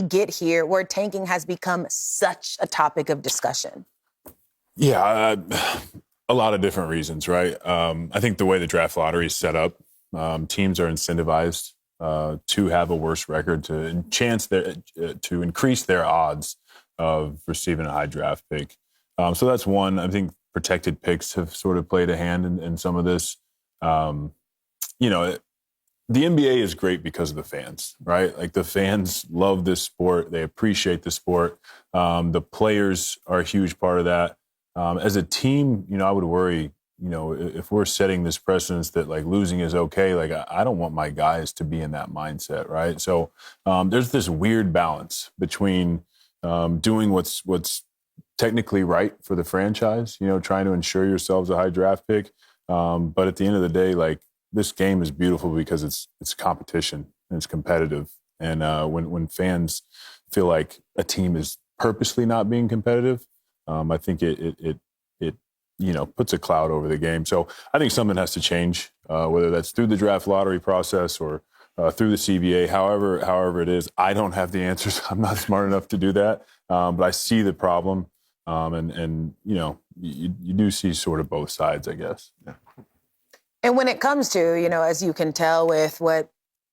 get here where tanking has become such a topic of discussion? Yeah, a lot of different reasons, right? I think the way the draft lottery is set up, teams are incentivized to have a worse record to increase their odds of receiving a high draft pick. So that's one. I think protected picks have sort of played a hand in some of this. The NBA is great because of the fans, right? Like the fans love this sport. They appreciate the sport. The players are a huge part of that. As a team, I would worry, if we're setting this precedence that like losing is okay, like I don't want my guys to be in that mindset, right? So there's this weird balance between doing what's technically right for the franchise, trying to ensure yourselves a high draft pick. But at the end of the day, like, this game is beautiful because it's competition and it's competitive. And when fans feel like a team is purposely not being competitive, I think it puts a cloud over the game. So I think something has to change, whether that's through the draft lottery process or through the CBA, however it is. I don't have the answers. I'm not smart enough to do that. But I see the problem. And you do see sort of both sides, I guess. Yeah. And when it comes to, as you can tell with what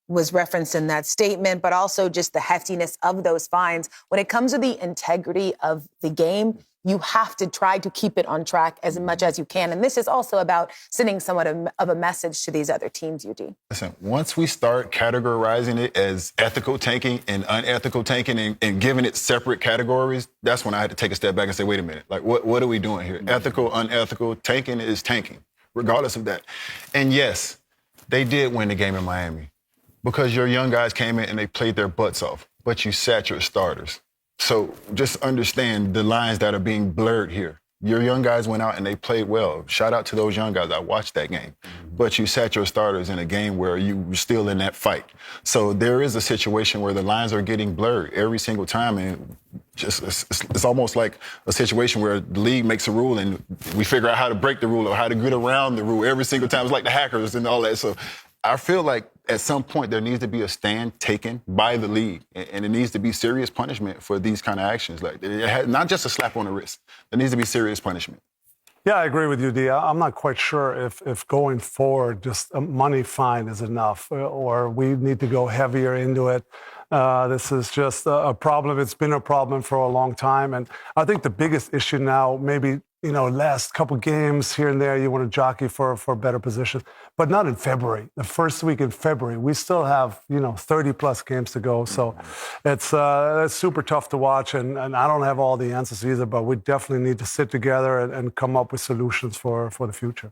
was referenced in that statement, but also just the heftiness of those fines, when it comes to the integrity of the game, you have to try to keep it on track as much as you can. And this is also about sending somewhat of a message to these other teams, UD. Listen, once we start categorizing it as ethical tanking and unethical tanking and giving it separate categories, that's when I had to take a step back and say, wait a minute, like what are we doing here? Ethical, unethical, tanking is tanking, regardless of that. And yes, they did win the game in Miami because your young guys came in and they played their butts off, but you sat your starters. So just understand the lines that are being blurred here. Your young guys went out and they played well. Shout out to those young guys. I watched that game. But you sat your starters in a game where you were still in that fight. So there is a situation where the lines are getting blurred every single time. And just it's almost like a situation where the league makes a rule and we figure out how to break the rule or how to get around the rule every single time. It's like the hackers and all that. So I feel like at some point there needs to be a stand taken by the league, and it needs to be serious punishment for these kind of actions. Like not just a slap on the wrist. There needs to be serious punishment. Yeah, I agree with you, D. I'm not quite sure if going forward just a money fine is enough, or we need to go heavier into it. This is just a problem. It's been a problem for a long time, and I think the biggest issue now, maybe last couple games here and there, you want to jockey for a better position, but not in February. The first week in February, we still have 30+ games to go. So it's super tough to watch, and I don't have all the answers either. But we definitely need to sit together and come up with solutions for the future.